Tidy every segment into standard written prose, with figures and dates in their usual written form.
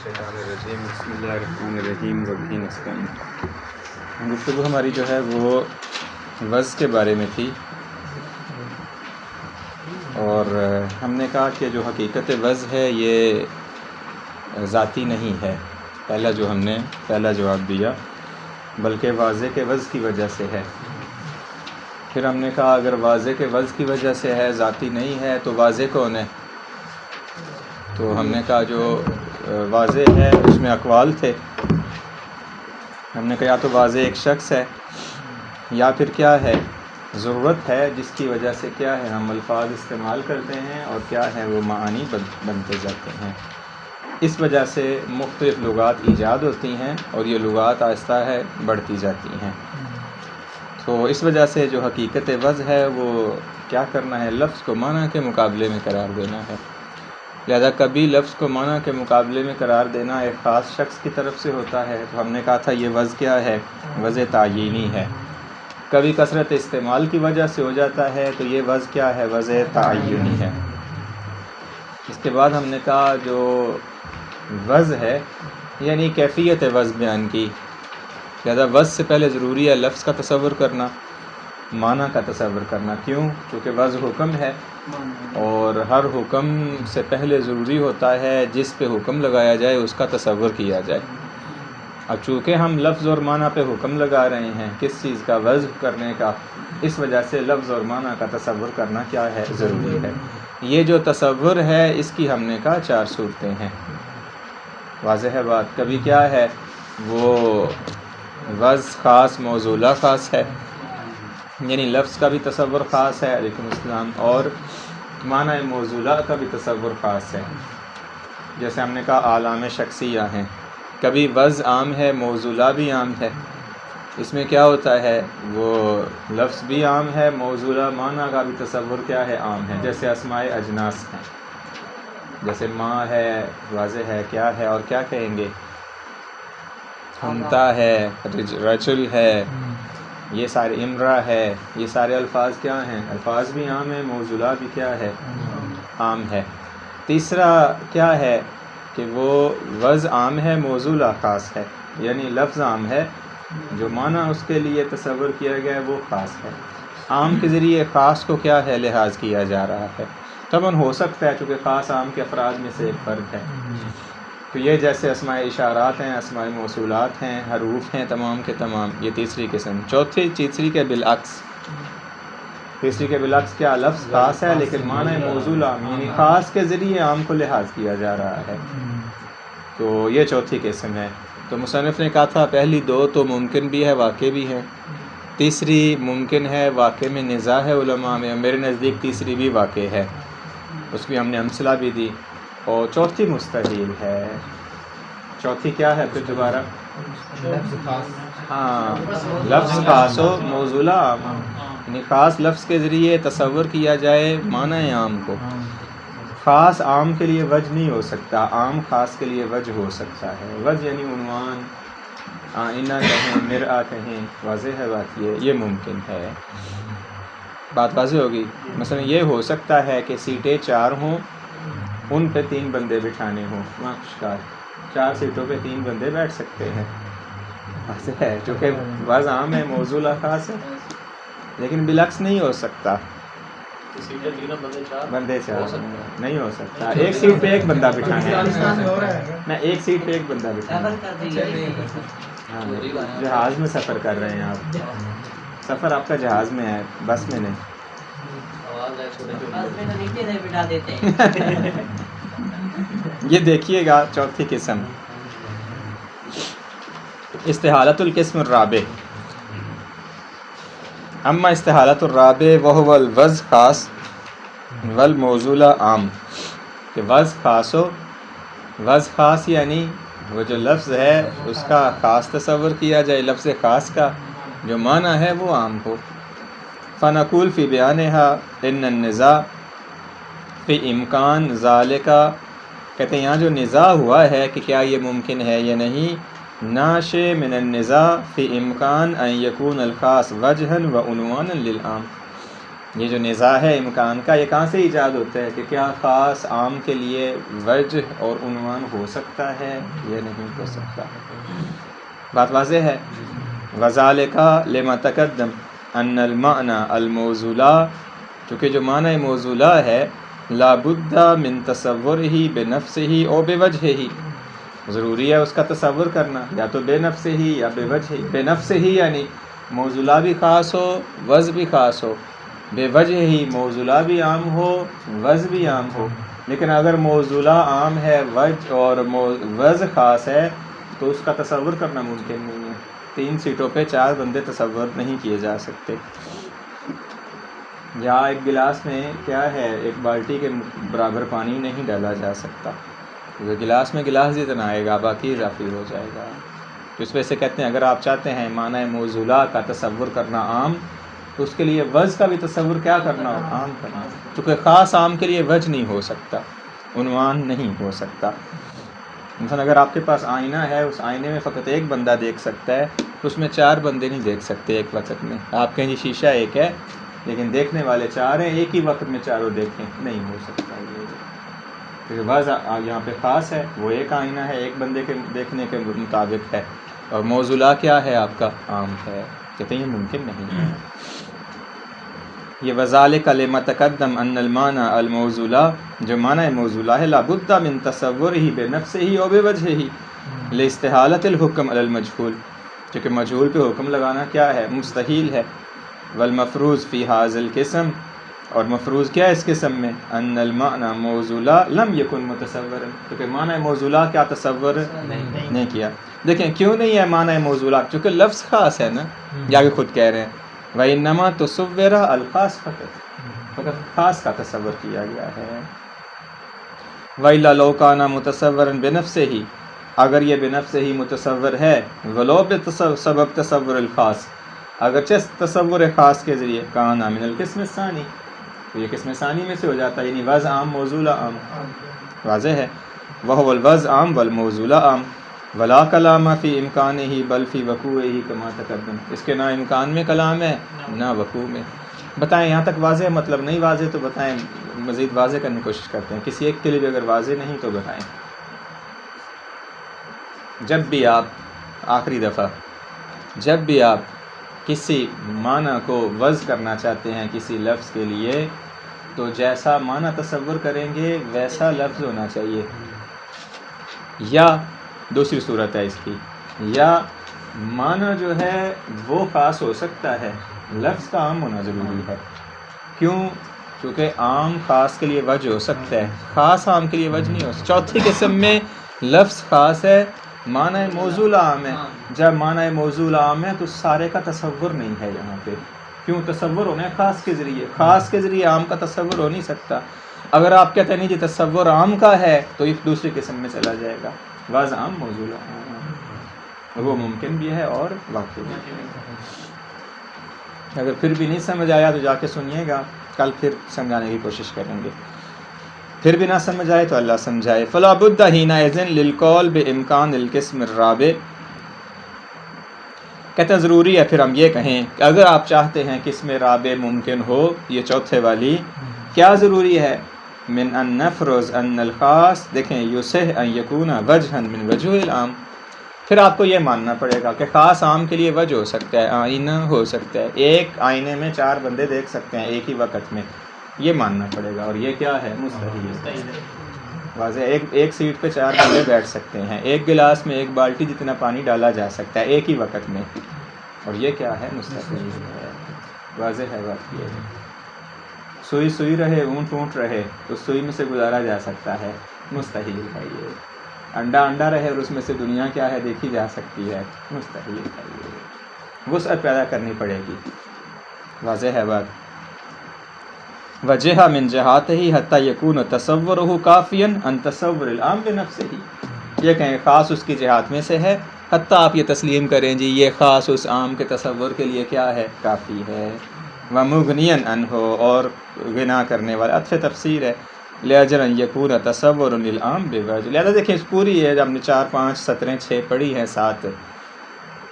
الشیطان الرجیم بسم اللہ الرحمن الرحیم وبہ نستعین۔ گفتگو ہماری جو ہے وہ وضع کے بارے میں تھی، اور ہم نے کہا کہ جو حقیقت وضع ہے یہ ذاتی نہیں ہے، پہلا جواب دیا، بلکہ واضح کے وضع کی وجہ سے ہے۔ پھر ہم نے کہا اگر واضح کے وضع کی وجہ سے ہے، ذاتی نہیں ہے، تو واضح کون ہے؟ تو ہم نے کہا جو واضح ہے اس میں اقوال تھے۔ ہم نے کہا یا تو واضح ایک شخص ہے، یا پھر کیا ہے، ضرورت ہے جس کی وجہ سے کیا ہے ہم الفاظ استعمال کرتے ہیں، اور کیا ہے وہ معانی بنتے جاتے ہیں۔ اس وجہ سے مختلف لغات ایجاد ہوتی ہیں، اور یہ لغات آہستہ ہے بڑھتی جاتی ہیں۔ تو اس وجہ سے جو حقیقت وضع ہے وہ کیا کرنا ہے، لفظ کو معنی کے مقابلے میں قرار دینا ہے۔ لہذا کبھی لفظ کو معنی کے مقابلے میں قرار دینا ایک خاص شخص کی طرف سے ہوتا ہے، تو ہم نے کہا تھا یہ وضع کیا ہے، وضع تعیینی ہے۔ کبھی کثرت استعمال کی وجہ سے ہو جاتا ہے، تو یہ وضع کیا ہے، وضع تعینی ہے۔ اس کے بعد ہم نے کہا جو وضع ہے یعنی کیفیت وضع بیان کی، لہذا وضع سے پہلے ضروری ہے لفظ کا تصور کرنا، معنی کا تصور کرنا۔ کیوں؟ چونکہ وضع حکم ہے، اور ہر حکم سے پہلے ضروری ہوتا ہے جس پہ حکم لگایا جائے اس کا تصور کیا جائے۔ اب چونکہ ہم لفظ اور معنی پہ حکم لگا رہے ہیں کس چیز کا، وضع کرنے کا، اس وجہ سے لفظ اور معنی کا تصور کرنا کیا ہے، ضروری ہے۔ یہ جو تصور ہے اس کی ہم نے کہا 4 صورتیں ہیں۔ واضح ہے بات؟ کبھی کیا ہے وہ وضع خاص موصولہ خاص ہے، یعنی لفظ کا بھی تصور خاص ہے، علیکم السلام، اور معنی موصولہ کا بھی تصور خاص ہے۔ جیسے ہم نے کہا اعلام شخصیہ ہیں، کبھی وضع عام ہے، موصولہ بھی عام ہے۔ اس میں کیا ہوتا ہے، وہ لفظ بھی عام ہے، موصولہ معنی کا بھی تصور کیا ہے، عام ہے۔ جیسے اسماء اجناس ہیں، جیسے ماں ہے، واضح ہے کیا ہے، اور کیا کہیں گے، ہنتا ہے، رجل ہے، یہ سارے، امرا ہے، یہ سارے الفاظ کیا ہیں، الفاظ بھی عام ہیں، موصولہ بھی کیا ہے، عام ہے۔ تیسرا کیا ہے کہ وہ وضع عام ہے، موصولہ خاص ہے، یعنی لفظ عام ہے، جو معنی اس کے لیے تصور کیا گیا ہے وہ خاص ہے۔ عام کے ذریعے خاص کو کیا ہے، لحاظ کیا جا رہا ہے۔ طبعاً ہو سکتا ہے چونکہ خاص عام کے افراد میں سے ایک فرد ہے۔ تو یہ جیسے اسماء اشارات ہیں، اسماء موصولات ہیں، حروف ہیں، تمام کے تمام، یہ تیسری قسم۔ تیسری کے بالعکس کیا، لفظ خاص ہے لیکن معنی موصول عام، یعنی خاص کے ذریعے عام کو لحاظ کیا جا رہا ہے۔ تو یہ چوتھی قسم ہے۔ تو مصنف نے کہا تھا پہلی 2 تو ممکن بھی ہے، واقع بھی ہے، تیسری ممکن ہے، واقع میں نزاع ہے علماء میں، میرے نزدیک تیسری بھی واقع ہے، اس کی ہم نے امثلہ بھی دی، اور چوتھی مستحیل ہے۔ چوتھی کیا ہے پھر دوبارہ، ہاں، لفظ خاص ہو، موصولہ عام، یعنی خاص لفظ کے ذریعے تصور کیا جائے معنی عام کو۔ خاص عام کے لیے وجہ نہیں ہو سکتا، عام خاص کے لیے وجہ ہو سکتا ہے۔ وجہ یعنی عنوان، آئینہ کہیں، مرآہ کہیں، واضح ہے بات، یہ ممکن ہے۔ بات واضح ہوگی؟ مثلا یہ ہو سکتا ہے کہ سیٹیں 4 ہوں، ان پہ 3 بندے بٹھانے ہوں، وہاں شکار 4 سیٹوں پہ 3 بندے بیٹھ سکتے ہیں، واضح ہے، چونکہ وضع عام ہے، موصولہ خاص ہے، لیکن بالعکس نہیں ہو سکتا، بندے 4 نہیں ہو سکتا، ایک سیٹ پہ ایک بندہ بٹھانا ہے، میں ایک سیٹ پہ ایک بندہ بٹھانا ہے۔ ہاں، جہاز میں سفر کر رہے ہیں آپ، سفر آپ کا جہاز میں ہے، بس میں نہیں۔ یہ دیکھیے گا چوتھی قسم، استحالۃ القسم الرابع۔ اما استحالۃ الرابع وهو الوضع خاص والموصولہ عام، کہ وضع خاص ہو، وضع خاص یعنی وہ جو لفظ ہے اس کا خاص تصور کیا جائے، لفظ خاص کا جو معنی ہے وہ عام ہو۔ فنقول فی بیانہا ان النزاع فی امکان ذالک، کہتے ہیں یہاں جو نزاع ہوا ہے کہ کیا یہ ممکن ہے یا نہیں، ناشئ من النزاع فی امکان ان یکون الخاص وجہا و عنوانا للعام، یہ جو نزاع ہے امکان کا، یہ کہاں سے ایجاد ہوتا ہے کہ کیا خاص عام کے لیے وجہ اور عنوان ہو سکتا ہے یہ نہیں ہو سکتا. بات واضح ہے. وذالک لما تقدم ان المعنى الموصولہ، چونکہ جو معنی موصولہ ہے لا بد من تصورہ بنفسہ او بوجہہ، ضروری ہے اس کا تصور کرنا یا تو بے نفس ہی یا بے وجہ ہی. بے نفس ہی یعنی موصولہ بھی خاص ہو وجہ بھی خاص ہو، بے وجہ ہی موصولہ بھی عام ہو وجہ بھی عام ہو. لیکن اگر موصولہ عام ہے وجہ اور وجہ خاص ہے تو اس کا تصور کرنا ممکن نہیں ہے. 3 سیٹوں پہ 4 بندے تصور نہیں کیے جا سکتے. یا ایک گلاس میں کیا ہے، ایک بالٹی کے برابر پانی نہیں ڈالا جا سکتا. گلاس میں گلاس جتنا آئے گا باقی اضافی ہو جائے گا. تو اس وجہ سے کہتے ہیں اگر آپ چاہتے ہیں معنی موصولہ کا تصور کرنا عام، تو اس کے لیے وجہ کا بھی تصور کیا کرنا ہو، عام کرنا. چونکہ خاص عام کے لیے وجہ نہیں ہو سکتا، عنوان نہیں ہو سکتا. مثلا اگر آپ کے پاس آئینہ ہے، اس آئینے میں فقط ایک بندہ دیکھ سکتا ہے تو اس میں 4 بندے نہیں دیکھ سکتے ایک وقت میں. آپ کہیں جی شیشہ ایک ہے لیکن دیکھنے والے 4 ہیں، ایک ہی وقت میں چاروں دیکھیں، نہیں ہو سکتا. یہ وجہ یہاں پہ خاص ہے، وہ ایک آئینہ ہے، ایک بندے کے دیکھنے کے مطابق ہے، اور موصولہ کیا ہے آپ کا، عام ہے. کہتے ہیں یہ ممکن نہیں ہے. یہ وذالک لما تقدم ان المعنى الموصولہ، جو معنی موصولہ ہے لا بد من تصورہ بنفسہ او بوجہہ لاستحالۃ الحکم علی المجہول، کیونکہ مجہول پہ حکم لگانا کیا ہے، مستحیل ہے. والمفروض فی ھذا القسم، اور مفروض کیا ہے اس قسم میں، ان المعنى موصولہ لم یکن متصورا، کیونکہ معنی موصولہ کیا تصور نہیں کیا. دیکھیں کیوں نہیں ہے معنی موصولہ، چونکہ لفظ خاص ہے نا، یا کہ خود کہہ رہے ہیں وَإِنَّمَا تُصُوِّرَ الْخَاص، فقط خاص کا تصور کیا گیا ہے. وَإِلَّا لَوْ كَانَ مُتَصَوِّرًا بِنَفْسِهِ، اگر یہ بنفسہ ہی متصور ہے، وَلَوْ بِسَبَبِ تَصَوُّرِ الْخَاص، اگرچہ تصور خاص کے ذریعے، كَانَ مِنَ الْقِسْمِ الثَّانِي، تو یہ قسم ثانی میں سے ہو جاتا ہے، یعنی وضع عام موصولہ عام. واضح ہے. وَهُوَ الْوَضْعُ عام وَالْمَوْصُولُ عام وَلَا كَلَامَ فِي إِمْكَانِهِ بَلْ فِي وُقُوعِهِ كَمَا تَقَدَّمَ، اس کے نہ امکان میں کلام ہے نہ وقوع میں. بتائیں یہاں تک واضح، مطلب نہیں واضح تو بتائیں، مزید واضح کرنے کی کوشش کرتے ہیں. کسی ایک کے لیے بھی اگر واضح نہیں تو بتائیں. جب بھی آپ آخری دفعہ جب بھی آپ کسی معنی کو وضع کرنا چاہتے ہیں کسی لفظ کے لیے، تو جیسا معنی تصور کریں گے ویسا لفظ ہونا چاہیے. یا دوسری صورت ہے اس کی، یا معنی جو ہے وہ خاص ہو سکتا ہے، لفظ کا عام ہونا ضروری ہے. کیوں؟ کیونکہ عام خاص کے لیے وجہ ہو سکتا ہے، خاص عام کے لیے وجہ نہیں ہو سکتا. چوتھی قسم میں لفظ خاص ہے، معنی موصول عام ہے. جب معنی موصول عام ہے تو سارے کا تصور نہیں ہے یہاں پہ. کیوں؟ تصور ہونا ہے خاص کے ذریعے، خاص کے ذریعے عام کا تصور ہو نہیں سکتا. اگر آپ کہتے ہیں نہیں جی تصور عام کا ہے تو ایک دوسری قسم میں چلا جائے گا، وضع عام موصول عام، وہ ممکن بھی ہے اور واقع بھی ہے. اگر پھر بھی نہیں سمجھ آیا تو جا کے سنیے گا، کل پھر سمجھانے کی کوشش کریں گے. پھر بھی نہ سمجھ آئے تو اللہ سمجھائے. فلا بد حینئذ للقول بامکان القسم الرابع، کہتے ہیں ضروری ہے پھر ہم یہ کہیں کہ اگر آپ چاہتے ہیں قسم رابع ممکن ہو، یہ چوتھے والی، کیا ضروری ہے، من ان نفرض ان الخاص، دیکھیں یصح ان یکون وجہا من وجوہ العام، پھر آپ کو یہ ماننا پڑے گا کہ خاص عام کے لیے وجہ ہو سکتا ہے، آئینہ ہو سکتا ہے، ایک آئینے میں 4 بندے دیکھ سکتے ہیں ایک ہی وقت میں، یہ ماننا پڑے گا. اور یہ کیا ہے، مستحیل. واضح. ایک سیٹ پہ 4 بندے بیٹھ سکتے ہیں، ایک گلاس میں ایک بالٹی جتنا پانی ڈالا جا سکتا ہے ایک ہی وقت میں، اور یہ کیا ہے، مستحیل ہے. واضح ہے بات. یہ سوئی سوئی رہے اونٹ اونٹ رہے اس سوئی میں سے گزارا جا سکتا ہے، مستحیل ہے. یہ انڈا انڈا رہے اور اس میں سے دنیا کیا ہے دیکھی جا سکتی ہے، مستحیل ہے. یہ وسعت پیدا کرنی پڑے گی. واضح ہے بات. وجہ من جہاتہ حتی یکون تصورہ کافیا ان تصور العام بنفسہ، یہ کہیں خاص اس کی جہات میں سے ہے حتیٰ آپ یہ تسلیم کریں جی یہ خاص اس عام کے تصور کے لیے کیا ہے، کافی ہے. ومغنیا عنہ، اور غنا کرنے والا، عطف تفسیر ہے، لأجل ان یکون تصور للعام بوجہ. لہذا دیکھیں اس پوری ہے، ہم نے 4 5 سطریں 6 پڑھی ہیں 7،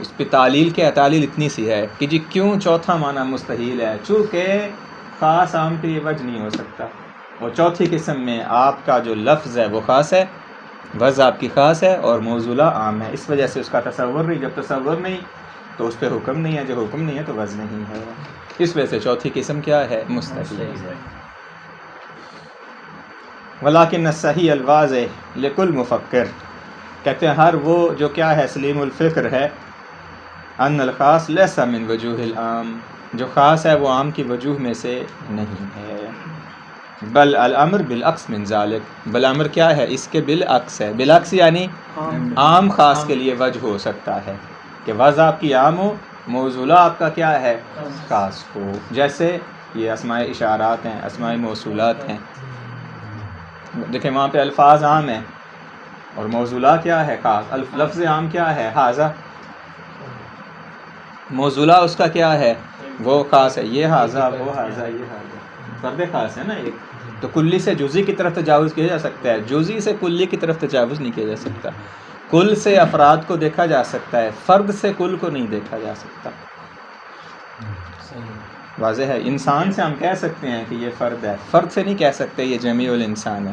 اس پہ تعلیل کیا ہے، تعلیل اتنی سی ہے کہ جی کیوں چوتھا معنی مستحیل ہے، چونکہ خاص عام کے لیے وجہ نہیں ہو سکتا. اور چوتھی قسم میں آپ کا جو لفظ ہے وہ خاص ہے، وضع آپ کی خاص ہے، اور موصولہ عام ہے. اس وجہ سے اس کا تصور نہیں. جب تصور نہیں تو اس پہ حکم نہیں ہے، جب حکم نہیں ہے تو وضع نہیں ہے. اس وجہ سے چوتھی قسم کیا ہے؟ مستحیل ہے. ولیکن الصحیح الواضح لکل مفکر، کہتے ہیں ہر وہ جو کیا ہے سلیم الفکر ہے، ان الخاص لیس من وجوہ العام، جو خاص ہے وہ عام کی وجوہ میں سے نہیں ہے. بل الامر بالعکس من ذالک، بل امر کیا ہے اس کے بالعکس ہے. بالعکس یعنی عام خاص کے لیے وجہ ہو سکتا ہے کہ وضع آپ کی عام ہو، موصولہ آپ کا کیا ہے خاص ہو. جیسے یہ اسماء اشارات ہیں، اسماء موصولات ہیں. دیکھیں وہاں پہ الفاظ عام ہیں اور موصولہ کیا ہے خاص. لفظ عام کیا ہے حاذا، موصولہ اس کا کیا ہے وہ خاص ہے. یہ حاذا، وہ حاذا، یہ حاذا فرد خاص ہے نا ایک. تو کلی سے جزئی کی طرف تجاوز کیا جا سکتا ہے، جزئی سے کلی کی طرف تجاوز نہیں کیا جا سکتا. کل سے افراد کو دیکھا جا سکتا ہے، فرد سے کل کو نہیں دیکھا جا سکتا. واضح ہے. انسان سے ہم کہہ سکتے ہیں کہ یہ فرد ہے، فرد سے نہیں کہہ سکتے یہ جمیع الانسان ہے.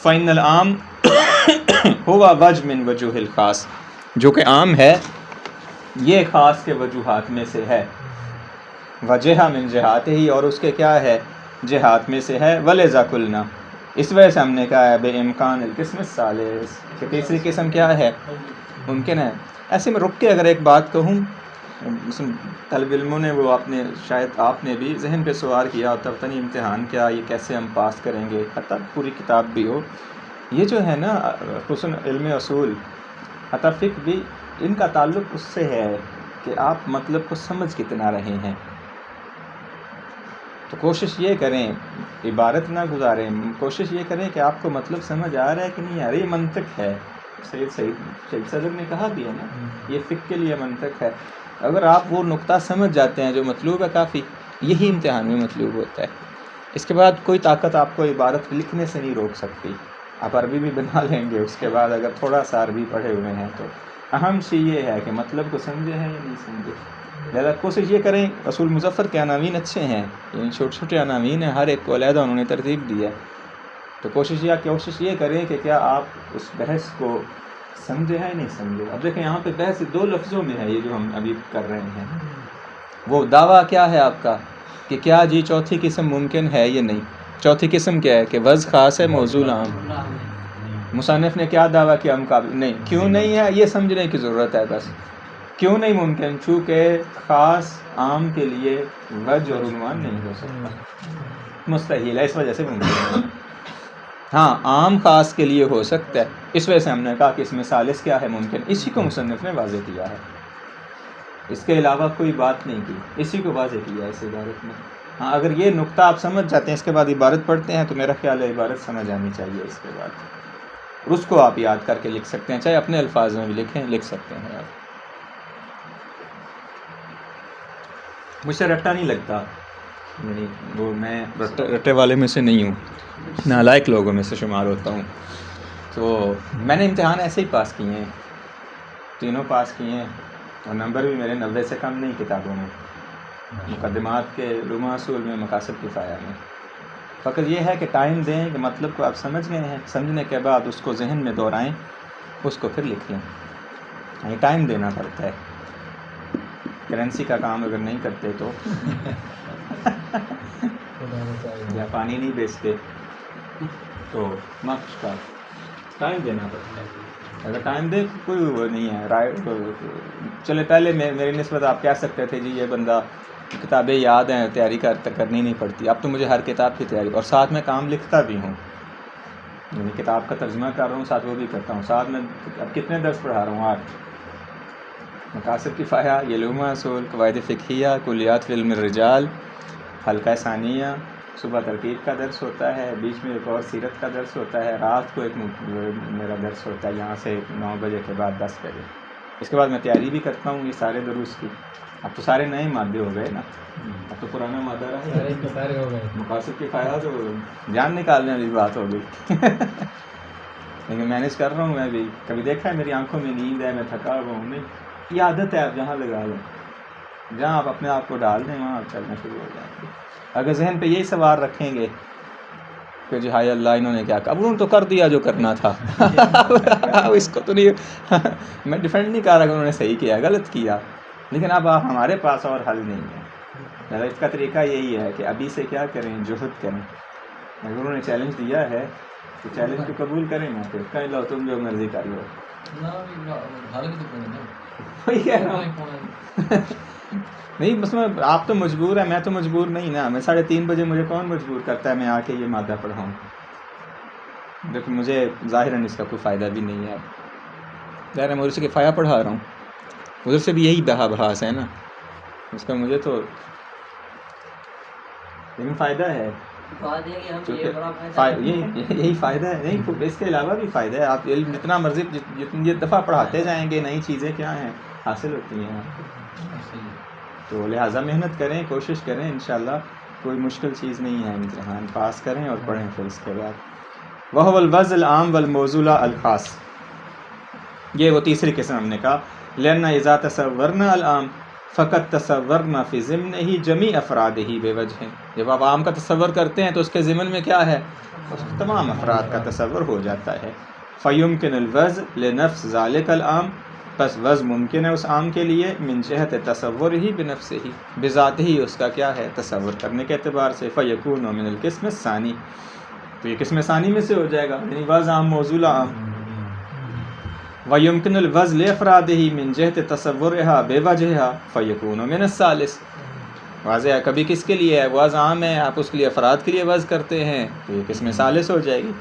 فَإِنَّ الْعَامَ هُوَ وَجْهٌ مِّن وُجُوهِ الْخَاصِ، جو کہ عام ہے یہ خاص کے وجوہات میں سے ہے. وجہ من جہاتہ ہی، اور اس کے کیا ہے جہات میں سے ہے. وَلِذَا قُلْنَا، اس وجہ سے ہم نے کہا ہے بِإِمْكَانِ الْقِسْمِ الثَّالِثِ، کہ تیسری قسم کیا ہے ممکن ہے. ایسے میں رک کے اگر ایک بات کہوں، طالب علموں نے وہ اپنے شاید آپ نے بھی ذہن پہ سوال کیا ہوتا پتہ نہیں امتحان کیا یہ کیسے ہم پاس کریں گے، حتیٰ پوری کتاب بھی ہو. یہ جو ہے نا خصوصاً علم اصول حتیٰ فقہ بھی، ان کا تعلق اس سے ہے کہ آپ مطلب کو سمجھ کتنا رہے ہیں. تو کوشش یہ کریں عبارت نہ گزاریں، کوشش یہ کریں کہ آپ کو مطلب سمجھ آ رہا ہے کہ نہیں آ رہا. یہ منطق ہے، سید صدر نے کہا بھی ہے نا یہ فقہ کے لیے منطق ہے. اگر آپ وہ نقطہ سمجھ جاتے ہیں جو مطلوب ہے کافی، یہی امتحان میں مطلوب ہوتا ہے. اس کے بعد کوئی طاقت آپ کو عبارت لکھنے سے نہیں روک سکتی. آپ عربی بھی بنا لیں گے اس کے بعد اگر تھوڑا سا عربی پڑھے ہوئے ہیں تو. اہم چیز یہ ہے کہ مطلب کو سمجھے ہیں یا نہیں سمجھے. لہٰذا کوشش یہ کریں. رسول مظفر کے عناوین اچھے ہیں، یعنی چھوٹے چھوٹے عناوین ہیں، ہر ایک کو علیحدہ انہوں نے ترتیب دی ہے. تو کوشش یہ کریں کہ کیا آپ اس بحث کو سمجھے ہیں نہیں سمجھے. اب دیکھیں یہاں پہ بحث دو لفظوں میں ہے، یہ جو ہم ابھی کر رہے ہیں. وہ دعویٰ کیا ہے آپ کا کہ کیا جی چوتھی قسم ممکن ہے یا نہیں. چوتھی قسم کیا ہے کہ وضع خاص ہے موصول عام. مصنف نے کیا دعویٰ کیا مقابل نہیں. کیوں نہیں ہے یہ سمجھنے کی ضرورت ہے بس. کیوں نہیں ممکن؟ چونکہ خاص عام کے لیے وجہ اور عنوان نہیں ہو سکتا، مستحیل ہے. اس وجہ سے ممکن ہے. ہاں عام خاص کے لیے ہو سکتا ہے. اس وجہ سے ہم نے کہا کہ اس میں ثالث کیا ہے ممکن. اسی کو مصنف نے واضح کیا ہے، اس کے علاوہ کوئی بات نہیں کی، اسی کو واضح کیا ہے اس عبارت میں. ہاں اگر یہ نقطہ آپ سمجھ جاتے ہیں اس کے بعد عبارت پڑھتے ہیں تو میرا خیال ہے عبارت سمجھ آنی چاہیے اس کے بعد. اس کو آپ یاد کر کے لکھ سکتے ہیں، چاہے اپنے الفاظ میں بھی لکھیں، لکھ سکتے ہیں آپ. مجھ سے رٹا نہیں لگتا، یعنی وہ میں رٹے والے میں سے نہیں ہوں، نالائق لوگوں میں سے شمار ہوتا ہوں. تو میں نے امتحان ایسے ہی پاس کیے ہیں، تینوں پاس کیے ہیں، اور نمبر بھی میرے 90 سے کم نہیں کتابوں میں، مقدمات کے علوم اصول میں، مقاصد کفایہ میں. فقط یہ ہے کہ ٹائم دیں کہ مطلب کو آپ سمجھ گئے ہیں، سمجھنے کے بعد اس کو ذہن میں دہرائیں، اس کو پھر لکھ لیں. یعنی ٹائم دینا پڑتا ہے. کرنسی کا کام اگر نہیں کرتے تو یا پانی نہیں بیچتے تو مخش کا ٹائم دینا پڑتا ہے. اگر ٹائم دے کوئی وہ نہیں ہے. چلے پہلے میری نسبت آپ کہہ سکتے تھے جی یہ بندہ کتابیں یاد ہیں تیاری کرنی نہیں پڑتی. اب تو مجھے ہر کتاب کی تیاری، اور ساتھ میں کام لکھتا بھی ہوں، یعنی کتاب کا ترجمہ کر رہا ہوں ساتھ وہ بھی کرتا ہوں. ساتھ میں اب کتنے درس پڑھا رہا ہوں؟ 8. مقاصد کفایہ، یہ علوم اصول، قواعد فقہیہ، کلیات فی علم الرجال، حلقہ ثانیہ. صبح ترکیب کا درس ہوتا ہے، بیچ میں ایک اور سیرت کا درس ہوتا ہے، رات کو ایک میرا درس ہوتا ہے یہاں سے 9 بجے کے بعد 10 بجے. اس کے بعد میں تیاری بھی کرتا ہوں یہ سارے دروس کی. اب تو سارے نئے مادے ہو گئے نا، اب تو پرانا مادہ رہا. مقاصد کفایہ تو جان نکالنے والی بات ہو گئی. لیکن مینیج کر رہا ہوں میں بھی. کبھی دیکھا ہے میری آنکھوں میں نیند ہے، میں تھکا ہوا ہوں؟ نہیں، یہ عادت ہے، آپ جہاں لگا لیں. جہاں آپ اپنے آپ کو ڈال دیں وہاں آپ چلنا شروع ہو جائیں گے. اگر ذہن پہ یہی سوال رکھیں گے کہ جی ہائے اللہ انہوں نے کیا کہا، انہوں نے تو کر دیا جو کرنا تھا اس کو تو نہیں میں ڈیفینڈ نہیں کر رہا کہ انہوں نے صحیح کیا غلط کیا، لیکن اب ہمارے پاس اور حل نہیں ہے. اس کا طریقہ یہی ہے کہ ابھی سے کیا کریں، جہد کریں. اگر انہوں نے چیلنج دیا ہے تو چیلنج کو قبول کریں نا، پھر کہہ لو تم جو مرضی کر لو. وہی کہہ رہا ہوں نہیں بس میں آپ تو مجبور ہے، میں تو مجبور نہیں نا. میں 3:30 بجے مجھے کون مجبور کرتا ہے میں آ کے یہ مادہ پڑھاؤں؟ لیکن مجھے ظاہراً اس کا کوئی فائدہ بھی نہیں ہے. ظاہر میں ادھر سے کفایہ پڑھا رہا ہوں، ادھر سے بھی یہی بحث ہے نا، اس کا مجھے تو لیکن فائدہ ہے. یہی فائدہ ہے، نہیں اس کے علاوہ بھی فائدہ ہے. آپ علم جتنا مرضی جتنی دفعہ پڑھاتے جائیں گے نئی چیزیں کیا ہیں حاصل ہوتی ہیں. تو لہٰذا محنت کریں، کوشش کریں، انشاءاللہ کوئی مشکل چیز نہیں ہے. امتحان پاس کریں اور پڑھیں. پھر اس کے بعد وَهُوَ الْوَضْعُ الْعَامُ وَالْمَوْضُوعُ الْخَاصُ، یہ وہ تیسری قسم ہم نے کہا. لِأَنَّ إِذَا تَصَوَّرْنَا الْعَامَ فَقَدْ تَصَوَّرْنَا فِي ضِمْنِهِ جَمِيعَ أَفْرَادِهِ بِوَجْهٍ. جب آپ عام کا تصور کرتے ہیں تو اس کے ضمن میں کیا ہے، اس تمام افراد کا تصور ہو جاتا ہے. فَيُمْكِنُ الْوَضْعُ لِنَفْسِ ذَلِكَ الْعَامِ، بس وضع ممکن ہے اس عام کے لیے من جہت تصور ہی بنفسہ ہی، بذات ہی اس کا کیا ہے تصور کرنے کے اعتبار سے. فَيَكُونُ مِنَ الْقِسْمِ الثَّانِي، تو یہ قسم ثانی میں سے ہو جائے گا، یعنی وضع عام موضوع عام. وَيُمْكِنُ الْوَضْعُ لِأَفْرَادِهِ مِنْ جَهَةِ تَصَوُّرِهَا بِوَجْهِهَا فَيَكُونُ مِنَ الثَّالِثِ. واضح ہے، کبھی کس کے لیے ہے وضع عام ہے، آپ اس کے لیے افراد کے لیے وضع کرتے ہیں تو یہ قسم ثالث ہو جائے گی.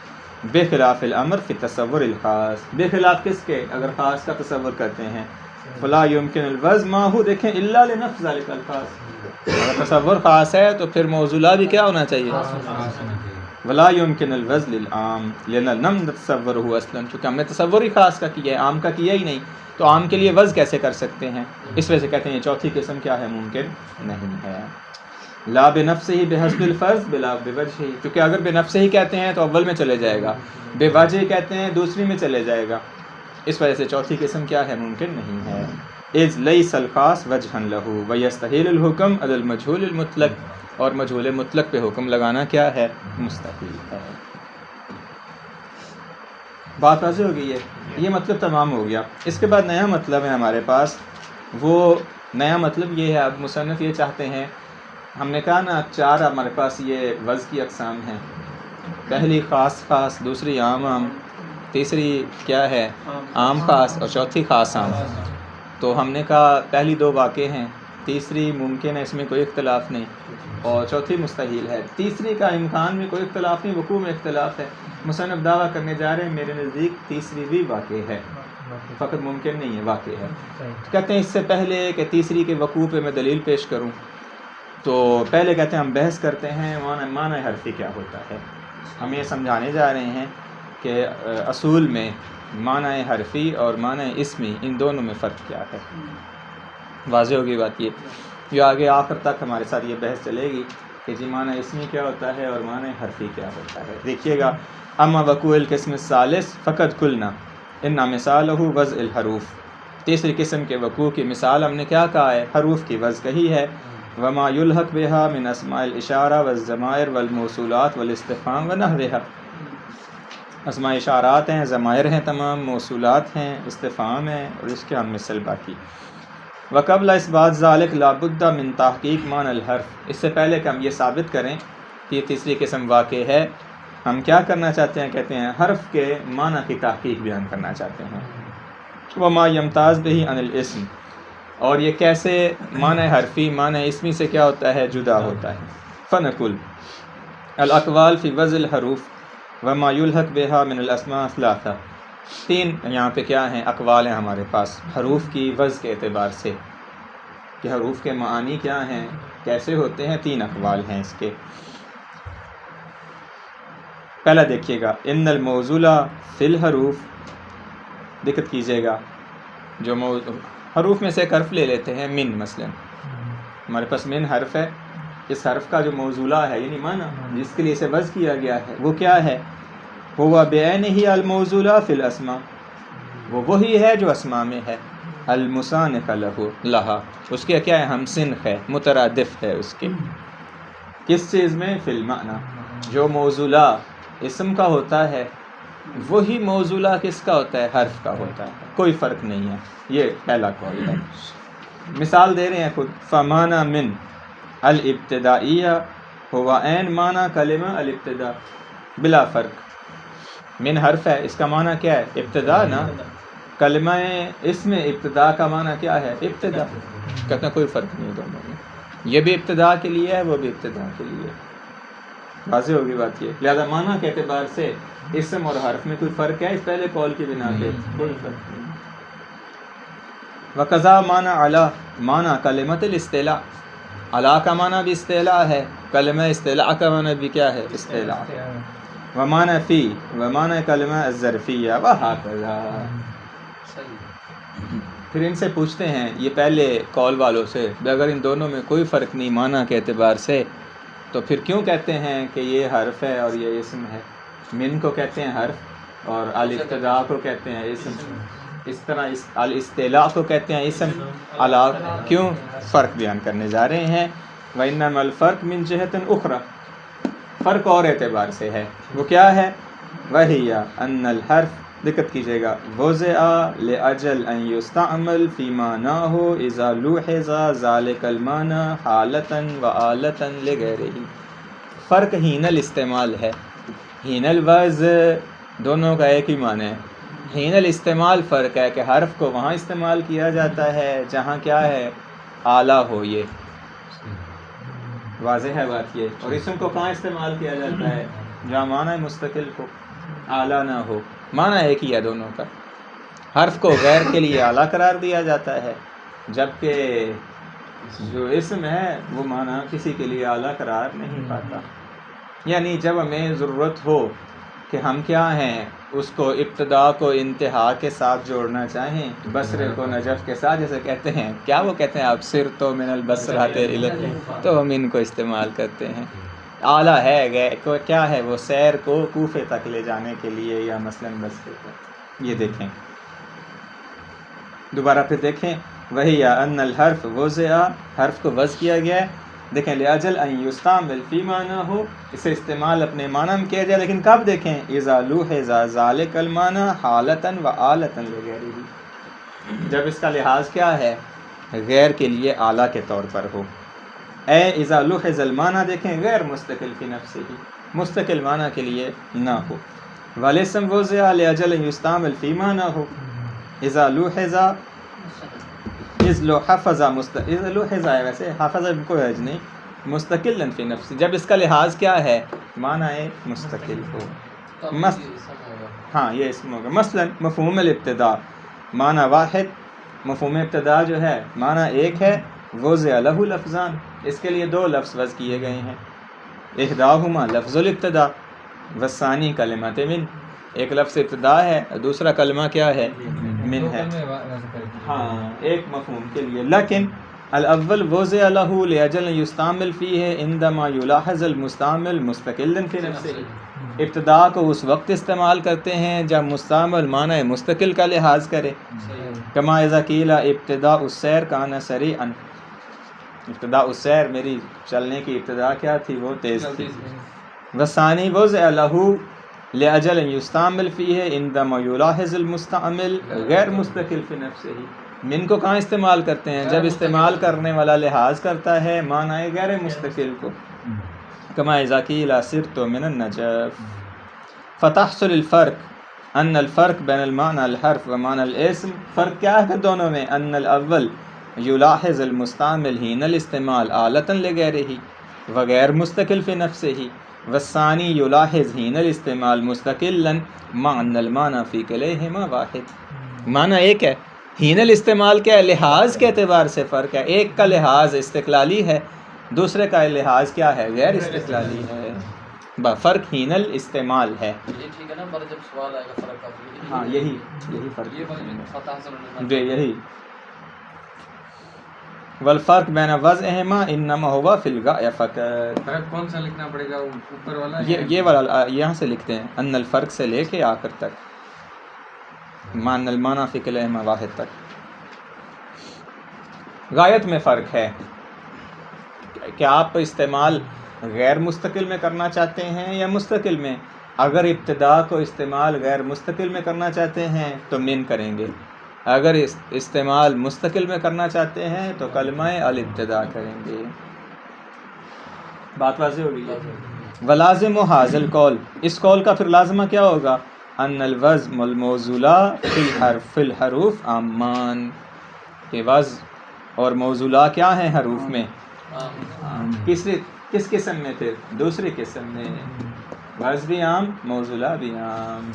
بخلاف الامر فی تصور الخاص، بخلاف کس کے، اگر خاص کا تصور کرتے ہیں. فلا يمكن الوضع ما هو، دیکھیں الا لنفس ذلك الخاص، اگر تصور خاص ہے تو پھر موضوع بھی کیا ہونا چاہیے. ولا يمكن الوضع للعام لان لم نتصوره اصلا، چونکہ ہم نے تصور ہی خاص کا کیا ہے، عام کا کیا ہی نہیں، تو عام کے لیے وضع کیسے کر سکتے ہیں. اس وجہ سے کہتے ہیں یہ چوتھی قسم کیا ہے، ممکن نہیں ہے. لا بنفسہ ہی بحسب الفرض بلا بوجہ ہی، چونکہ اگر بنفسہ ہی کہتے ہیں تو اول میں چلے جائے گا، بے وجہ کہتے ہیں دوسری میں چلے جائے گا. اس وجہ سے چوتھی قسم کیا ہے، ممکن نہیں ہے. اذ لیس الخاص وجہا لہ ویستحیل الحکم علی المجہول المطلق، اور مجہول مطلق پہ حکم لگانا کیا ہے، مستحیل ہے. بات واضح ہو گئی ہے، یہ مطلب تمام ہو گیا. اس کے بعد نیا مطلب ہے ہمارے پاس. وہ نیا مطلب یہ ہے، اب مصنف یہ چاہتے ہیں، ہم نے کہا نا 4 ہمارے پاس یہ وضع کی اقسام ہیں. پہلی خاص خاص، دوسری عام عام، تیسری کیا ہے عام خاص، اور چوتھی خاص عام. تو ہم نے کہا پہلی 2 واقع ہیں، تیسری ممکن ہے، اس میں کوئی اختلاف نہیں، اور چوتھی مستحیل ہے. تیسری کا امکان میں کوئی اختلاف نہیں، وقوع میں اختلاف ہے. مصنف دعویٰ کرنے جا رہے ہیں میرے نزدیک تیسری بھی واقع ہے، فقط ممکن نہیں ہے، واقع ہے. کہتے ہیں اس سے پہلے کہ تیسری کے وقوع پہ میں دلیل پیش کروں تو پہلے کہتے ہیں ہم بحث کرتے ہیں معنی حرفی کیا ہوتا ہے. ہم یہ سمجھانے جا رہے ہیں کہ اصول میں معنی حرفی اور معنی اسمی ان دونوں میں فرق کیا ہے. واضح ہوگی بات یہ آگے آخر تک ہمارے ساتھ یہ بحث چلے گی کہ جی معنی اسمی کیا ہوتا ہے اور معنی حرفی کیا ہوتا ہے. دیکھیے گا، اما وقوع القسم الثالث فقط قلنا ان مثالہ وضع الحروف، تیسری قسم کے وقوع کی مثال ہم نے کیا کہا ہے، حروف کی وضع کہی ہے. وما یلحق بہا من اسماء الاشارہ والضمائر والموصولات والاستفہام ونحوہا، اسماء اشارات ہیں، ضمائر ہیں، تمام موصولات ہیں، استفہام ہیں، اور اس کے ہم مثل باقی. وقبل اثبات ذالک لابد من تحقیق معنی الحرف، اس سے پہلے کہ ہم یہ ثابت کریں کہ یہ تیسری قسم واقع ہے، ہم کیا کرنا چاہتے ہیں، کہتے ہیں حرف کے معنی کی تحقیق بیان کرنا چاہتے ہیں. وما یمتاز بہ عن الاسم، اور یہ کیسے معنی حرفی معنی اسمی سے کیا ہوتا ہے، جدا ہوتا ہے. فنقول الاقوال فی وضع الحروف وما یلحق بہا من الاسماء ثلاثہ، 3 یہاں پہ کیا ہیں، اقوال ہیں ہمارے پاس حروف کی وضع کے اعتبار سے کہ حروف کے معانی کیا ہیں، کیسے ہوتے ہیں. 3 اقوال ہیں اس کے. پہلا دیکھیے گا، ان الموصول فی الحروف، دقت کیجیے گا، جو حروف میں سے ایک حرف لے لیتے ہیں، من مثلا ہمارے پاس من حرف ہے، اس حرف کا جو موصولہ ہے یعنی معنی جس کے لیے اسے وضع کیا گیا ہے وہ کیا ہے، ہوا بعینہ الموصولہ فی الاسماء، وہ وہی ہے جو اسماء میں ہے. المسانق لہا، اس کے کیا ہے؟ ہم سنخ ہے، مترادف ہے اس کے. کس چیز میں؟ فی المعنی. جو موصولہ اسم کا ہوتا ہے وہی موصولہ کس کا ہوتا ہے؟ حرف کا ہوتا ہے، کوئی فرق نہیں ہے. یہ پہلا قول ہے. مثال دے رہے ہیں خود. فمانا من الابتدائیہ ہوا عین معنی کلمہ الابتداء بلا فرق. من حرف ہے، اس کا معنی کیا ہے؟ ابتدا نا. کلمہ اسم ابتدا کا معنی کیا ہے؟ ابتدا. کہتے ہیں کوئی فرق نہیں دونوں میں، یہ بھی ابتدا کے لیے ہے، وہ بھی ابتدا کے لیے. واضح ہوگی بات یہ. لہذا معنی کے اعتبار سے اسم اور حرف میں کوئی فرق ہے؟ اس پہلے قول کی بنا پہ کوئی فرق نہیں. وقضا معنی علی، معنی کلمۃ الاستعلاء. علی کا معنی بھی استعلاء ہے، کلمہ استعلاء کا معنی بھی کیا ہے؟ استعلاء. ومعنی فی، ومعنی کلمہ الظرفیہ، وہکذا. پھر ان سے پوچھتے ہیں یہ پہلے قول والوں سے، اگر ان دونوں میں کوئی فرق نہیں معنی کے اعتبار سے تو پھر کیوں کہتے ہیں کہ یہ حرف ہے اور یہ اسم ہے؟ من کو کہتے ہیں حرف اور الابتداء کو کہتے ہیں اسم. اس طرح الاستعلاء کو کہتے ہیں اسم. علی کیوں؟ فرق بیان کرنے جا رہے ہیں. وَإِنَّمَا الْفَرْقُ مِنْ جِهَةٍ أُخْرَى، فرق اور اعتبار سے ہے. وہ کیا ہے؟ وَهِيَ أَنَّ الْحَرْفَ، دقت کیجیے گا، وُضِعَ لِأَجَلِ أَنْ يُسْتَعْمَلَ فِي مَعْنَاهُ إِذَا لُوحِظَ ذَلِكَ الْمَعْنَى حَالَةً وَآلَةً لِغَيْرِهِ. فرق حین الاستعمال ہے، حین الوضع دونوں کا ایک ہی معنی ہے. حین الاستعمال فرق ہے کہ حرف کو وہاں استعمال کیا جاتا ہے جہاں کیا ہے؟ اعلیٰ ہو. یہ واضح ہے بات یہ. اور اسم کو کہاں استعمال کیا جاتا ہے؟ جہاں معنی مستقل کو، اعلیٰ نہ ہو. معنی ایک ہی ہے دونوں کا. حرف کو غیر کے لیے اعلیٰ قرار دیا جاتا ہے، جبکہ جو اسم ہے وہ معنی کسی کے لیے اعلیٰ قرار نہیں پاتا. یعنی جب ہمیں ضرورت ہو کہ ہم کیا ہیں اس کو ابتدا کو انتہا کے ساتھ جوڑنا چاہیں، بصرے کو نجف کے ساتھ، جیسے کہتے ہیں کیا وہ کہتے ہیں آپ سر تو من البصرات الی، تو ہم ان کو استعمال کرتے ہیں. اعلیٰ ہے کیا ہے؟ وہ سیر کو کوفے تک لے جانے کے لیے یا مثلاً بصرے تک. یہ دیکھیں دوبارہ پھر دیکھیں. وہی ان الحرف وضع، حرف کو وضع کیا گیا ہے. دیکھیں لِأَجَلْ أَنْ يُسْتَعْمَلَ فِي مَعْنَاهُ، اسے استعمال اپنے معنی میں کیا جائے، لیکن کب؟ دیکھیں اِذَا لُوحِظَ ذَلِكَ الْمَعْنَى حَالَةً وَآلَةً لِغَيْرِهِ، جب اس کا لحاظ کیا ہے؟ غیر کے لیے اعلیٰ کے طور پر ہو. اے اِذَا لُوحِظَ الْمَعْنَى، دیکھیں غیر مستقل فی نفسہ، مستقل معنی کے لیے نہ ہو. وَالِاسْمُ وُضِعَ لِأَجَلٍ يُسْتَعْمَلُ فِي مَعْنَاهُ اِذَا لُوحِظَ اِذْ لُوحِظَ اِذْ لُوحِظَ ہے، ویسے حافظ میں کوئی حرج نہیں، مستقل فی نفس، جب اس کا لحاظ کیا ہے؟ معنی مستقل ہو. ہاں یہ اسم ہوگا. مثلا مفہوم الابتداء معنی واحد، مفہوم ابتدا جو ہے معنی ایک ہے. وضع لہ لفظان، اس کے لیے دو لفظ وضع کیے گئے ہیں. احداہما لفظ الابتداء والثانی کلمۃ من، ایک لفظ ابتدا ہے، دوسرا کلمہ کیا ہے؟ من ہے. ہاں ایک مفہوم کے لیے. لیکن الاول وضع لہ لاجل یستعمل فیہ عندما یلاحظ المستعمل مستقلا فی نفسہ، ابتدا کو اس وقت استعمال کرتے ہیں جب مستعمل معنی مستقل کا لحاذ کرے. کما اذا قیل ابتداء السیر کان سریعا، ابتداء السیر میری چلنے کی ابتدا کیا تھی؟ وہ تیز تھی. والثانی وضع لہ لاجل یستعمل فیہ عندما یلاحظ المستعمل غیر مستقل فی نفسہ، من کو کہاں استعمال کرتے ہیں؟ جب استعمال کرنے والا لحاظ کرتا ہے معنی غیر مستقل کو. کما اذا قیل سرت من النجف. فتحصل الفرق ان الفرق بین المعنى الحرف و معنى الاسم، فرق کیا ہے دونوں میں؟ ان الاول یلاحظ المستعمل حین الاستعمال آلۃ لغیرہ وغیر مستقل فی نفسہ، والثانی یلاحظ حین الاستعمال مستقلا مع ان المعنى فی کلیہما واحد. معنی ایک ہے، حین الاستعمال کیا ہے؟ لحاظ کے اعتبار سے فرق ہے. ایک کا لحاظ استقلالی ہے، دوسرے کا لحاظ کیا ہے؟ غیر استقلالی ہے. فرق حین الاستعمال ہے. ٹھیک ہے نا، پر جب سوال آئے گا فرق کا، ہاں یہی فرق ہے. یہی والفرق بین وضعہما انما ہوا فی الغاء فقط. فرق کون سا لکھنا پڑے گا؟ اوپر والا یہ والا یہاں سے لکھتے ہیں ان الفرق سے لے کے آخر تک، مان المعنی فی کلیہما واحد تک. غایت میں فرق ہے کہ آپ استعمال غیر مستقل میں کرنا چاہتے ہیں یا مستقل میں. اگر ابتدا کو استعمال غیر مستقل میں کرنا چاہتے ہیں تو من کریں گے، اگر استعمال مستقل میں کرنا چاہتے ہیں تو کلمہ الابتدا کریں گے. بات واضح ہوگی. ولازم و حاضل قول، اس قول کا پھر لازمہ کیا ہوگا؟ ان الوزن والموزولہ فی الحروف عامان، کہ وزن اور موزولہ کیا ہیں حروف میں؟ کس قسم میں؟ پھر دوسری قسم میں. وزن بھی عام، موزولہ بھی عام،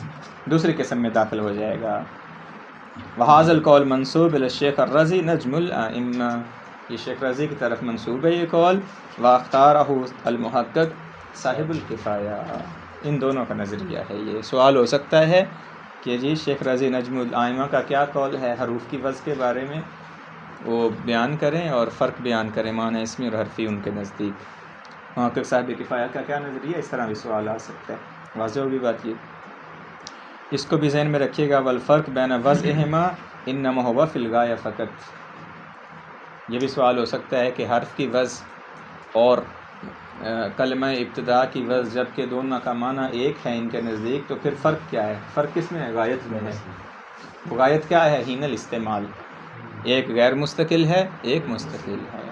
دوسری قسم میں داخل ہو جائے گا. وحاظ القول منصوب الی الشیخ الرضی نجم الائمہ، یہ شیخ رضی کی طرف منصوب ہے یہ قول. واختارہ المحقق صاحب الکفایہ، ان دونوں کا نظریہ ہے. یہ سوال ہو سکتا ہے کہ جی شیخ رضی نجم الائمہ کا کیا قول ہے حروف کی وزن کے بارے میں، وہ بیان کریں اور فرق بیان کریں معنی اسمی اور حرفی ان کے نزدیک. محقق صاحب کفایہ کا کیا نظریہ، اس طرح بھی سوال آ سکتا ہے. واضح ہوگی بات. یہ اس کو بھی ذہن میں رکھیے گا. والفرق بین وضعہما انما هو فی الغایہ فقط، یہ بھی سوال ہو سکتا ہے کہ حرف کی وزن اور کلمہ ابتدا کی وزن جب کہ دونوں کا معنی ایک ہے ان کے نزدیک، تو پھر فرق کیا ہے؟ فرق کس میں ہے؟ غایت میں ہے. غایت کیا ہے؟ حین الاستعمال، ایک غیر مستقل ہے ایک مستقل ہے.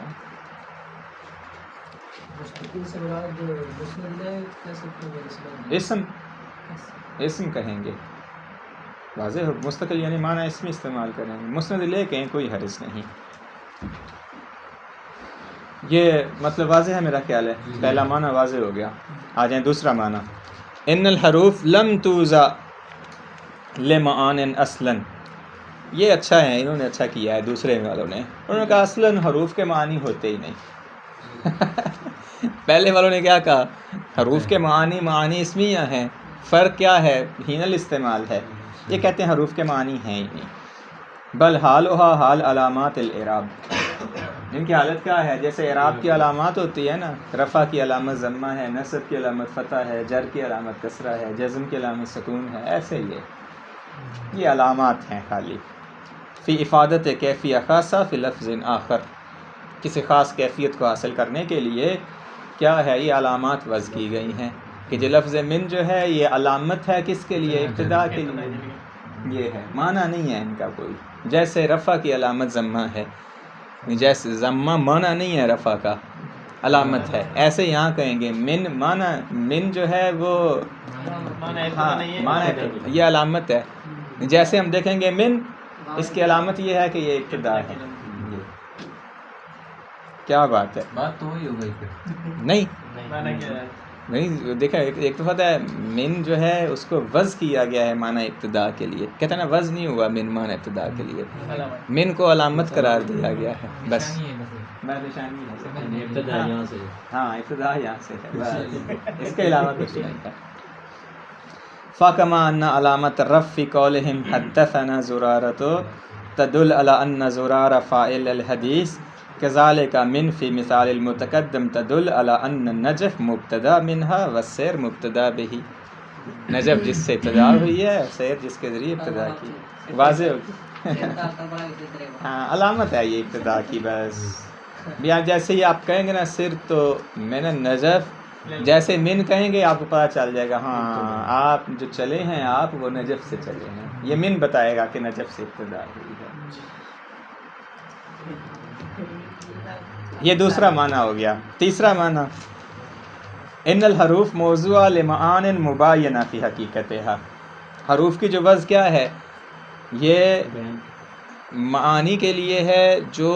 اسم کہیں گے. واضح ہو. مستقل یعنی معنی اسمی استعمال کریں گے، مسند لے کہیں کوئی حرج نہیں. یہ مطلب واضح ہے میرا خیال ہے. پہلا معنی واضح ہو گیا. آ جائیں دوسرا معنی. ان الحروف لم توضع لمعان اصلا، یہ اچھا ہے، انہوں نے اچھا کیا ہے دوسرے والوں نے. انہوں نے کہا اصلا حروف کے معنی ہوتے ہی نہیں. پہلے والوں نے کیا کہا؟ حروف کے معنی اسمیہ ہیں، فرق کیا ہے؟ حین الاستعمال ہے. یہ کہتے ہیں حروف کے معنی ہیں ہی نہیں. بل حالها حال علامات الاعراب، ان کی حالت کیا ہے؟ جیسے اعراب کی علامات ہوتی ہے نا، رفع کی علامت ضمہ ہے، نصب کی علامت فتح ہے، جر کی علامت کسرہ ہے، جزم کی علامت سکون ہے، ایسے ہی یہ علامات ہیں خالی. فی افادت کیفیہ خاصہ فی لفظ آخر، کسی خاص کیفیت کو حاصل کرنے کے لیے کیا ہے؟ یہ علامات وضع کی گئی ہیں کہ جو لفظ من جو ہے یہ علامت ہے کس کے لیے؟ ابتدا کے لیے. یہ ہے، معنی نہیں ہے ان کا کوئی. جیسے رفع کی علامت ضمہ ہے، جیسے ضمہ معنی نہیں ہے، رفع کا علامت ہے، ایسے یہاں کہیں گے من معنی، من جو ہے وہ معنی یہ علامت ہے. جیسے ہم دیکھیں گے من، اس کی علامت یہ ہے کہ یہ ابتدا ہے. کیا بات ہے؟ بات تو وہی ہو گئی پھر. نہیں دیکھا، ایک تو پتہ ہے من جو ہے اس کو وضع کیا گیا ہے معنی ابتدا کے لیے. کہتے ہیں نا وضع نہیں ہوا من معنی ابتدا کے لیے، من کو علامت قرار دیا گیا ہے بس. نشانی ہے ابتدا یہاں سے. ہاں ابتدا یہاں سے ہے بس، اس کے علاوہ کچھ نہیں تھا. فَكَمَا أَنَّ عَلَامَةَ الرَّفْعِ فِي قَوْلِهِمْ حَدَّثَنَا زُرَارَةُ تَدُلُّ عَلَى أَنَّ زُرَارَ فَاعِلُ الْحَدِيثِ كَذَلِكَ مِنْ فِي مِثَالِ الْمُتَقَدِّمِ تَدُلُّ عَلَى أَنَّ النَّجْفَ مُبْتَدَأٌ مِنْهَا وَالسَّيْرُ مُبْتَدَأٌ بِهِ، نجف جس سے ابتدا ہوئی ہے، سیر جس کے ذریعے ابتدا کی. واضح ہوگی. ہاں علامت ہے یہ ابتدا کی بس. جیسے ہی آپ کہیں گے نا سر تو میں نے نجف، جیسے من کہیں گے آپ کو پتہ چل جائے گا ہاں آپ جو چلے ہیں آپ وہ نجف سے چلے ہیں. یہ من بتائے گا کہ نجف سے ابتدا ہوئی ہے. یہ دوسرا معنی ہو گیا. تیسرا معنی ان الحروف موضوع لمعان مباینہ فی حقیقتها، حروف کی جو وزن کیا ہے؟ یہ معانی کے لیے ہے جو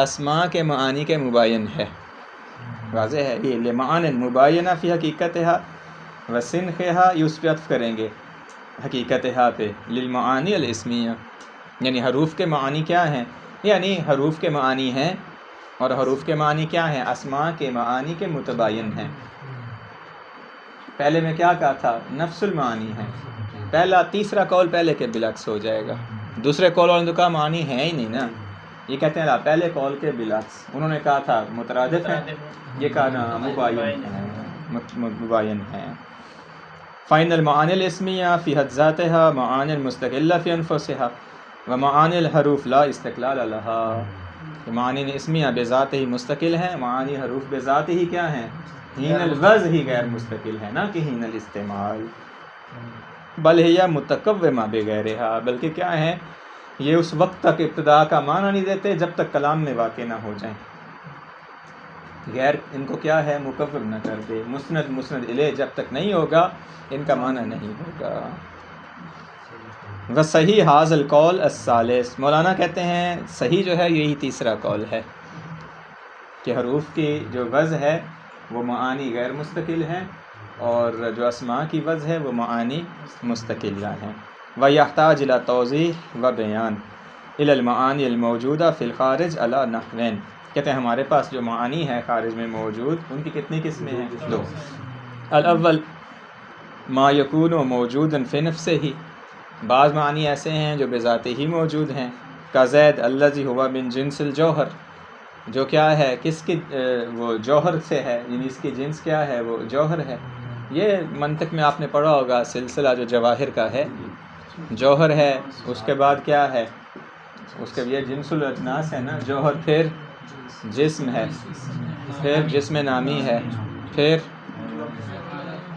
اسماء کے معانی کے مباین ہے. واضح ہے. یہ لمعان مباینہ فی حقیقتها وسنخها، یہ اس پہ عطف کریں گے حقیقتها پہ، للمعانی الاسمیہ، یعنی حروف کے معانی کیا ہیں؟ یعنی حروف کے معانی ہیں، اور حروف کے معنی کیا ہیں؟ اسماء کے معانی کے متباین ہیں. پہلے میں کیا کہا تھا؟ نفس المعانی ہے. پہلا تیسرا قول پہلے کے بالعکس ہو جائے گا. دوسرے قول والوں نے کہا معنی ہے ہی نہیں نا، یہ کہتے ہیں پہلے قول کے بالعکس. انہوں نے کہا تھا مترادف ہے، یہ کہا نا مباین ہے. فَإِنَّ الْمَعَانِي الْإِسْمِيَّةَ فِي حَدْ ذَاتِهَا مَعَانٍ مُسْتَقِلَّةٍ فِي أَنفُسِهَا وَمَعَانِي الْحُرُوفِ لَا اسْتِقْلَالَ لَهَا. معانی اسمیہ بذات ہی مستقل ہیں، معانی حروف بذات ہی کیا ہیں؟ حین الوضع ہی غیر مستقل ہے، نہ کہ حین الاستعمال. بل ہی متقومہ بغیرہا، بلکہ کیا ہے یہ اس وقت تک ابتدا کا معنی نہیں دیتے جب تک کلام میں واقع نہ ہو جائیں. غیر ان کو کیا ہے مقوم نہ کر دے. مسند الیہ جب تک نہیں ہوگا ان کا معنی نہیں ہوگا. وصحیح ھذا القول الثالث، مولانا کہتے ہیں صحیح جو ہے یہی تیسرا قول ہے کہ حروف کی جو وضع ہے وہ معانی غیر مستقل ہیں اور جو اسماء کی وضع ہے وہ معانی مستقل ہیں. وَيَحْتَاجُ إِلَى تَوْضِيحٍ وَبَيَانٍ إِلَى الْمَعَانِي الْمَوْجُودَةِ فِي الْخَارِجِ عَلَى نَحْوَيْنِ. کہتے ہیں ہمارے پاس جو معانی ہے خارج میں موجود ان کی کتنی قسمیں ہیں؟ 2. الاول ما یکون موجودا فی نفسہ، بعض معانی ایسے ہیں جو بذات ہی موجود ہیں. کزید الذی ہوا من جنس الجوہر، جو کیا ہے کس کی وہ جوہر سے ہے، یعنی اس کی جنس کیا ہے وہ جوہر ہے. یہ منطق میں آپ نے پڑھا ہوگا سلسلہ جو جواہر کا ہے، جوہر ہے اس کے بعد کیا ہے اس کے یہ جنس الاجناس ہے نا، جوہر پھر جسم ہے، پھر جسم نامی ہے،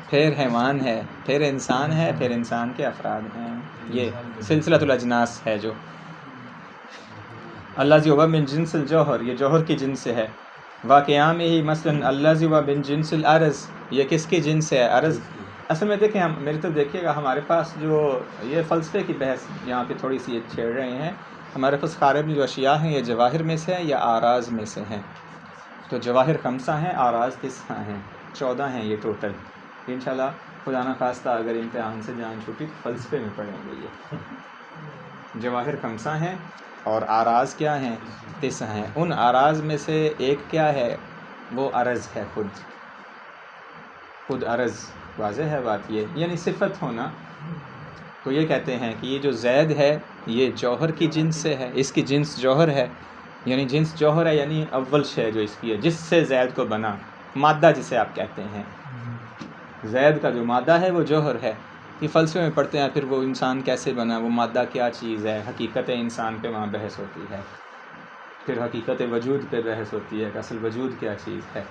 پھر حیوان ہے، پھر انسان ہے، پھر انسان کے افراد ہیں. یہ سلسلۃ الاجناس ہے جو الذی هو من جنس الجوہر، یہ جوہر کی جنس سے ہے. واقعام ہی مثلا الذی هو من جنس الارض، یہ کس کی جنس ہے؟ ارض. اصل میں دیکھیں ہم میری طرف دیکھیے گا، ہمارے پاس جو یہ فلسفے کی بحث یہاں پہ تھوڑی سی یہ چھیڑ رہے ہیں. ہمارے پاس خارج میں جو اشیاء ہیں یہ جواہر میں سے ہیں یا آراز میں سے ہیں. تو جواہر 5 ہیں، آراز 9 ہیں، 14 ہیں یہ ٹوٹل. انشاءاللہ خدا نہ خواستہ اگر امتحان سے جان چھوٹی تو فلسفے میں پڑھیں گے. یہ جواہر 5 ہیں اور آراز کیا ہیں؟ 9 ہیں. ان آراز میں سے ایک کیا ہے؟ وہ عرض ہے، خود عرض. واضح ہے بات یہ، یعنی صفت ہونا. تو یہ کہتے ہیں کہ یہ جو زید ہے یہ جوہر کی جنس سے ہے، اس کی جنس جوہر ہے، یعنی جنس جوہر ہے، یعنی اول شے جو اس کی ہے جس سے زید کو بنا، مادہ جسے آپ کہتے ہیں. زید کا جو مادہ ہے وہ جوہر ہے. یہ فلسفے میں پڑھتے ہیں پھر وہ انسان کیسے بنا، وہ مادہ کیا چیز ہے، حقیقت انسان پہ وہاں بحث ہوتی ہے. پھر حقیقت وجود پہ بحث ہوتی ہے کہ اصل وجود کیا چیز ہے.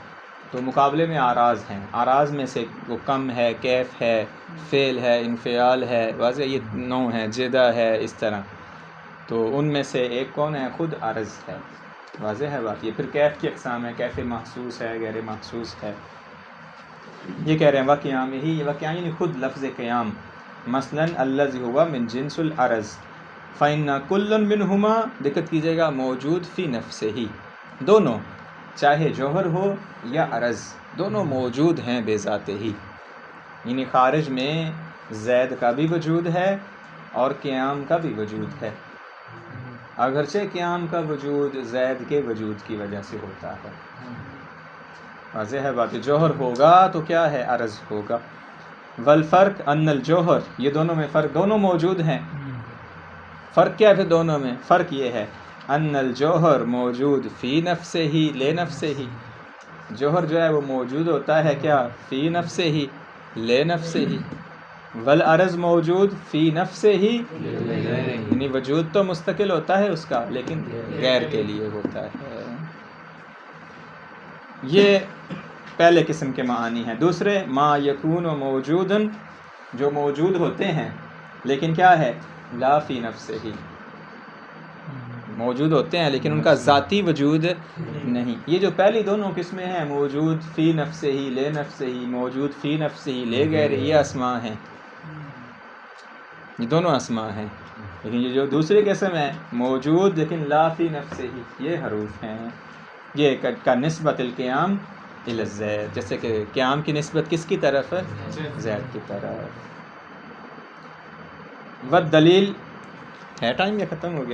تو مقابلے میں آراز ہیں. آراز میں سے وہ کم ہے، کیف ہے، فعل ہے، انفعال ہے، واضح یہ 9 ہے، جدہ ہے، اس طرح. تو ان میں سے ایک کون ہے؟ خود عرض ہے. واضح ہے بات یہ. پھر کیف کی اقسام ہے، کیف محسوس ہے، غیر محسوس ہے. یہ کہہ رہے ہیں وقیام ہی، وقیام یعنی خود لفظ قیام. مثلا الذی ہوا من جنس الارض فإن کل منہما، دقت کیجیے گا، موجود فی نفسہ ہی، دونوں چاہے جوہر ہو یا عرض دونوں موجود ہیں بے ذات ہی. یعنی خارج میں زید کا بھی وجود ہے اور قیام کا بھی وجود ہے، اگرچہ قیام کا وجود زید کے وجود کی وجہ سے ہوتا ہے. واضح ہے بات. جوہر ہوگا تو کیا ہے؟ عرض ہوگا. والفرق ان الجوہر، یہ دونوں میں فرق، دونوں موجود ہیں. فرق کیا ہے پھر دونوں میں؟ فرق یہ ہے ان الجوہر موجود فی نفسہ ہی لے نفسہ ہی، جوہر جو ہے وہ موجود ہوتا ہے کیا؟ فی نفسہ ہی لے نفسہ ہی. والعرض موجود فی نفسہ ہی، یعنی وجود تو مستقل ہوتا ہے اس کا لیکن غیر کے لیے ہوتا ہے. یہ پہلے قسم کے معانی ہیں. دوسرے ما یکون موجودن، جو موجود ہوتے ہیں لیکن کیا ہے؟ لا فی نفسہ ہی، موجود ہوتے ہیں لیکن ان کا ذاتی وجود نہیں. یہ جو پہلی دونوں قسمیں ہیں، موجود فی نفسہ ہی لے نفسہ ہی، موجود فی نفسہ ہی لے غیر، یہ اسماء ہیں، یہ دونوں اسماء ہیں. لیکن یہ جو دوسری قسم ہے موجود لیکن لا فی نفسہ ہی، یہ حروف ہیں. یہ کا نسبت القیام الی الزید، جیسے کہ قیام کی نسبت کس کی طرف؟ زید کی طرف. والدلیل ہے ٹائم یا ختم ہو گیا؟